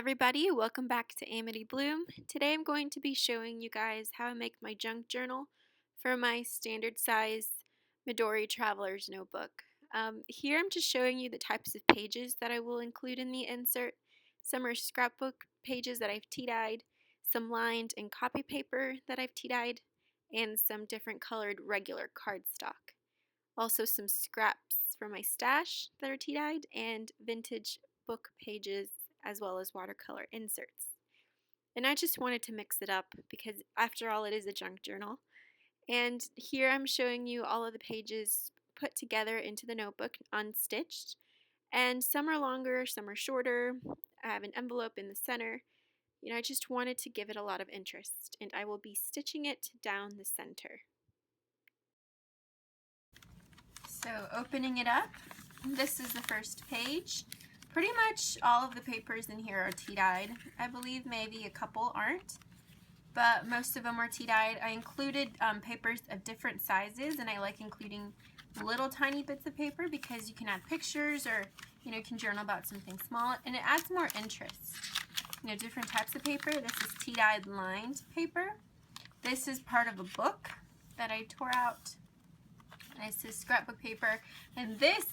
everybody, welcome back to AmityBloom. Today I'm going to be showing you guys how I make my junk journal for my standard size Midori Traveler's Notebook. Here I'm just showing you the types of pages that I will include in the insert. Some are scrapbook pages that I've tea-dyed, some lined and copy paper that I've tea-dyed, and some different colored regular cardstock. Also some scraps from my stash that are tea-dyed and vintage book pages as well as watercolor inserts. And I just wanted to mix it up because after all it is a junk journal. And here I'm showing you all of the pages put together into the notebook unstitched. And some are longer, some are shorter. I have an envelope in the center. I just wanted to give it a lot of interest, and I will be stitching it down the center. So opening it up, this is the first page. Pretty much all of the papers in here are tea-dyed. I believe maybe a couple aren't, but most of them are tea-dyed. I included papers of different sizes, and I like including little tiny bits of paper because you can add pictures or you can journal about something small, and it adds more interest. Different types of paper. This is tea-dyed lined paper. This is part of a book that I tore out. This is scrapbook paper, and this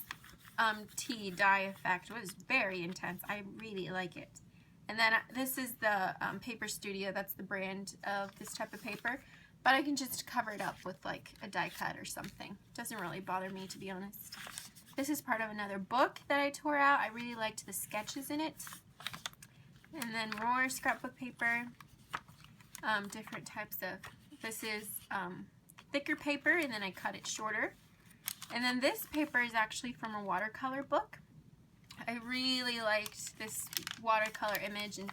tea dye effect was very intense. I really like it. And then this is the Paper Studio. That's the brand of this type of paper, but I can just cover it up with like a die cut or something. Doesn't really bother me, to be honest. This is part of another book that I tore out. I really liked the sketches in it. And then more scrapbook paper, different types of, this is thicker paper, and then I cut it shorter. And then this paper is actually from a watercolor book. I really liked this watercolor image, and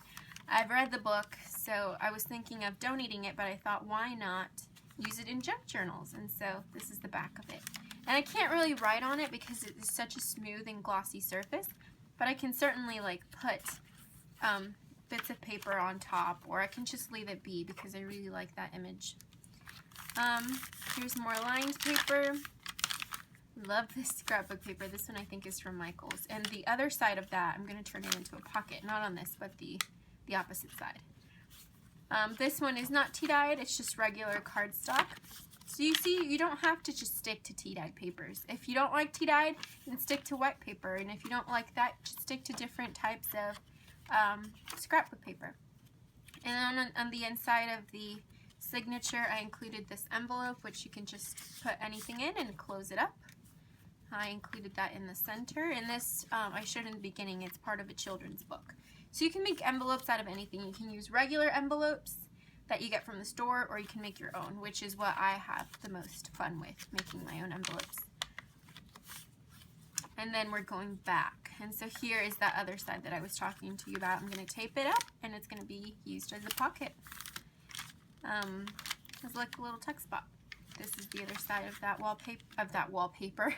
I've read the book, so I was thinking of donating it, but I thought, why not use it in junk journals? And so this is the back of it. And I can't really write on it because it is such a smooth and glossy surface, but I can certainly like put bits of paper on top, or I can just leave it be because I really like that image. Here's more lined paper. Love this scrapbook paper. This one I think is from Michael's. And the other side of that, I'm going to turn it into a pocket. Not on this, but the opposite side. This one is not tea-dyed. It's just regular cardstock. So you see, you don't have to just stick to tea-dyed papers. If you don't like tea-dyed, then stick to white paper. And if you don't like that, just stick to different types of scrapbook paper. And then on the inside of the signature, I included this envelope, which you can just put anything in and close it up. I included that in the center, and this I showed in the beginning, it's part of a children's book. So you can make envelopes out of anything. You can use regular envelopes that you get from the store, or you can make your own, which is what I have the most fun with, making my own envelopes. And then we're going back, and so here is that other side that I was talking to you about. I'm going to tape it up, and it's going to be used as a pocket. It's like a little tuck spot. This is the other side of that wallpaper,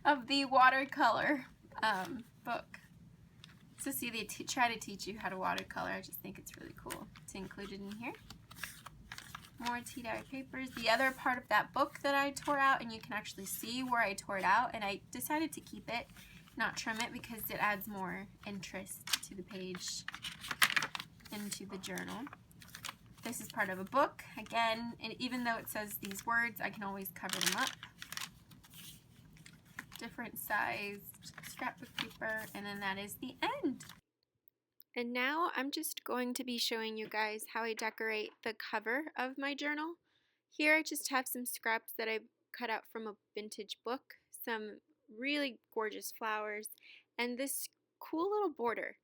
of the watercolor book. So see, they try to teach you how to watercolor. I just think it's really cool to include it in here. More tea-dye papers. The other part of that book that I tore out, and you can actually see where I tore it out, and I decided to keep it, not trim it, because it adds more interest to the page and to the journal. This is part of a book. Again, and even though it says these words, I can always cover them up. Different sized scrapbook paper, and then that is the end. And now I'm just going to be showing you guys how I decorate the cover of my journal. Here I just have some scraps that I cut out from a vintage book, some really gorgeous flowers, and this cool little border.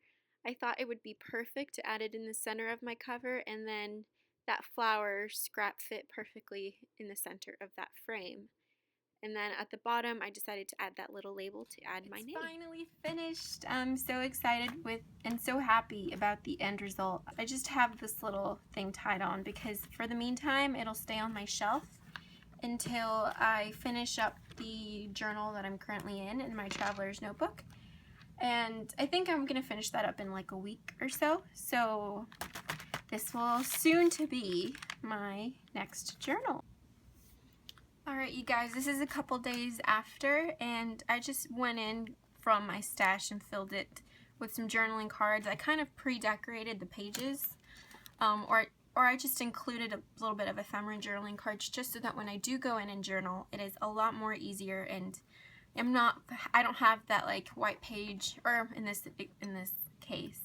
I thought it would be perfect to add it in the center of my cover, and then that flower scrap fit perfectly in the center of that frame. And then at the bottom, I decided to add that little label to add my name. It's finally finished. I'm so excited with and so happy about the end result. I just have this little thing tied on because for the meantime, it'll stay on my shelf until I finish up the journal that I'm currently in my traveler's notebook. And I think I'm going to finish that up in like a week or so. So this will soon to be my next journal. Alright you guys, this is a couple days after, and I just went in from my stash and filled it with some journaling cards. I kind of pre-decorated the pages, or I just included a little bit of ephemera journaling cards just so that when I do go in and journal, it is a lot more easier, and I don't have that like white page, or in this case,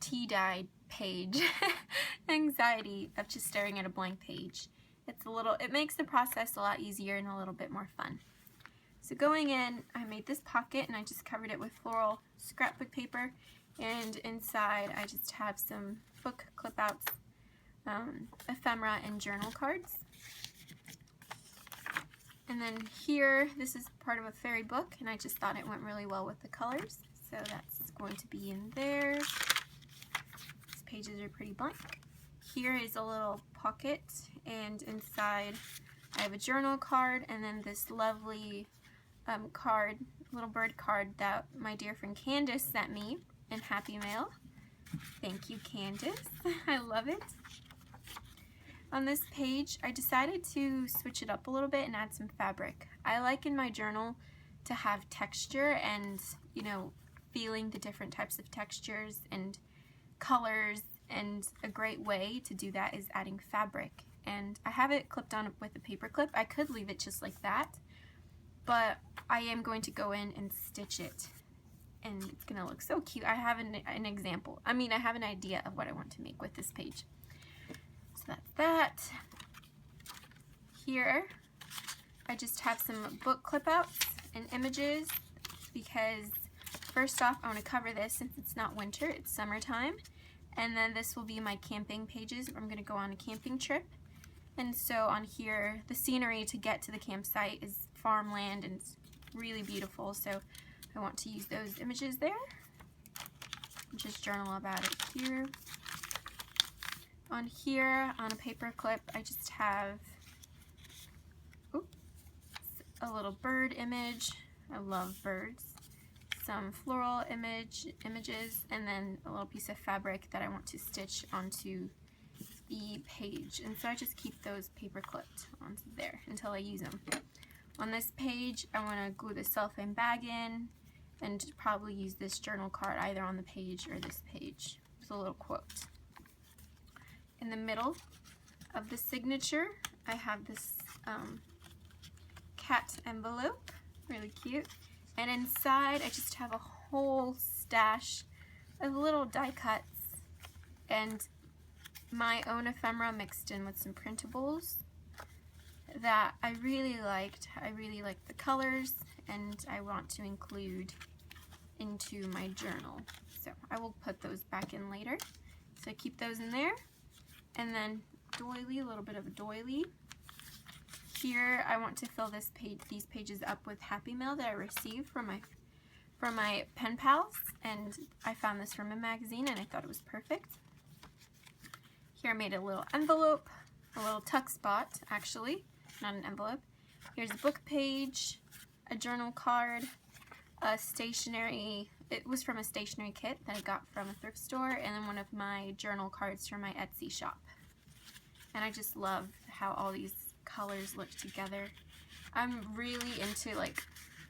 tea-dyed page anxiety of just staring at a blank page. It makes the process a lot easier and a little bit more fun. So going in, I made this pocket and I just covered it with floral scrapbook paper, and inside I just have some book clip outs, ephemera, and journal cards. And then here, this is part of a fairy book, and I just thought it went really well with the colors, so that's going to be in there. These pages are pretty blank. Here is a little pocket, and inside I have a journal card, and then this lovely card, little bird card that my dear friend Candace sent me in Happy Mail. Thank you, Candace. I love it. On this page, I decided to switch it up a little bit and add some fabric. I like in my journal to have texture and, you know, feeling the different types of textures and colors, and a great way to do that is adding fabric. And I have it clipped on with a paper clip. I could leave it just like that, but I am going to go in and stitch it, and it's going to look so cute. I have an example. I mean, I have an idea of what I want to make with this page. So that's that. Here, I just have some book clip outs and images, because first off, I want to cover this since it's not winter, it's summertime. And then this will be my camping pages. I'm going to go on a camping trip. And so on here, the scenery to get to the campsite is farmland, and it's really beautiful. So I want to use those images there. Just journal about it here. On here, on a paper clip, I just have a little bird image. I love birds. Some floral images, and then a little piece of fabric that I want to stitch onto the page. And so I just keep those paper clipped onto there until I use them. On this page, I want to glue the cellophane bag in, and probably use this journal card either on the page or this page. There's a little quote. In the middle of the signature, I have this cat envelope, really cute. And inside, I just have a whole stash of little die cuts and my own ephemera mixed in with some printables that I really liked. I really liked the colors, and I want to include into my journal. So I will put those back in later. So I keep those in there. And then doily, a little bit of a doily. Here, I want to fill these pages up with Happy Mail that I received from my pen pals, and I found this from a magazine, and I thought it was perfect. Here, I made a little envelope, a little tuck spot, actually, not an envelope. Here's a book page, a journal card, a stationery. It was from a stationery kit that I got from a thrift store, and then one of my journal cards from my Etsy shop. And I just love how all these colors look together. I'm really into like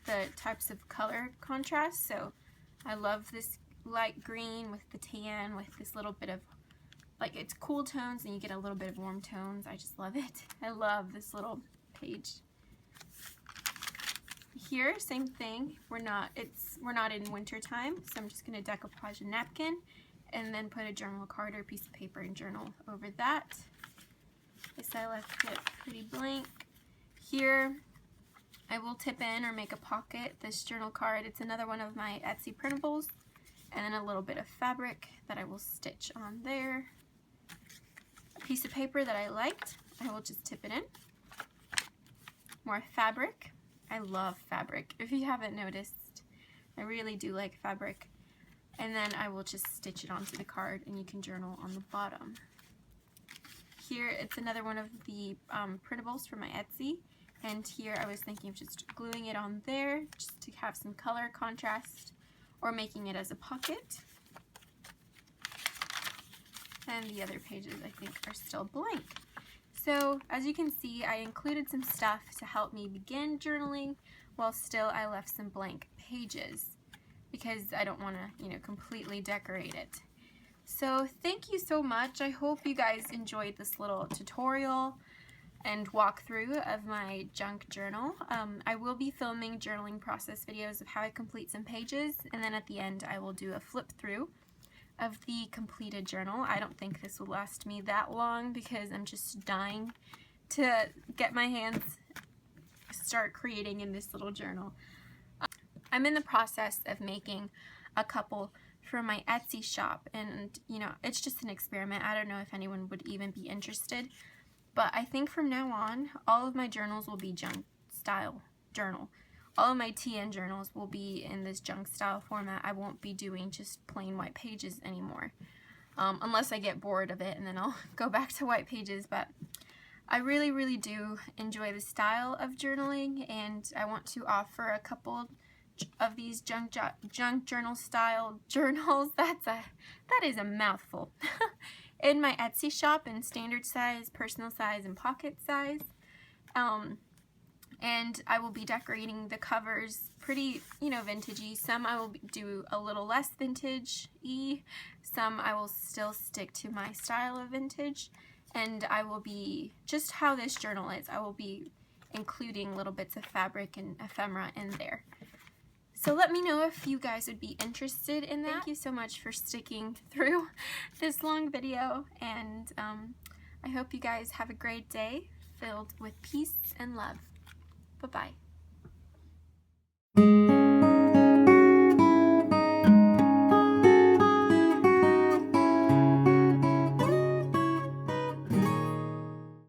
the types of color contrast, so I love this light green with the tan with this little bit of, like, it's cool tones and you get a little bit of warm tones. I just love it. I love this little page. Here, same thing. We're not in winter time, so I'm just going to decoupage a napkin and then put a journal card or a piece of paper and journal over that. Guess I left it pretty blank. Here, I will tip in or make a pocket this journal card. It's another one of my Etsy printables, and then a little bit of fabric that I will stitch on there. A piece of paper that I liked, I will just tip it in. More fabric. I love fabric. If you haven't noticed, I really do like fabric. And then I will just stitch it onto the card, and you can journal on the bottom. Here, it's another one of the printables from my Etsy, and here I was thinking of just gluing it on there just to have some color contrast, or making it as a pocket. And the other pages, I think, are still blank. So, as you can see, I included some stuff to help me begin journaling, while still I left some blank pages. because I don't want to, you know, completely decorate it. So thank you so much. I hope you guys enjoyed this little tutorial and walkthrough of my junk journal. I will be filming journaling process videos of how I complete some pages, and then at the end I will do a flip through of the completed journal. I don't think this will last me that long because I'm just dying to get my hands start creating in this little journal. I'm in the process of making a couple for my Etsy shop, and you know, it's just an experiment. I don't know if anyone would even be interested, but I think from now on all of my journals will be junk style journal. All of my TN journals will be in this junk style format. I won't be doing just plain white pages anymore, unless I get bored of it and then I'll go back to white pages. But I really do enjoy the style of journaling, and I want to offer a couple of these junk journal style journals. That is a mouthful. In my Etsy shop in standard size, personal size, and pocket size. And I will be decorating the covers pretty, you know, vintagey. Some I will do a little less vintage-y. Some I will still stick to my style of vintage. And I will be, just how this journal is, I will be including little bits of fabric and ephemera in there. So let me know if you guys would be interested in that. Thank you so much for sticking through this long video, and I hope you guys have a great day filled with peace and love. Bye-bye.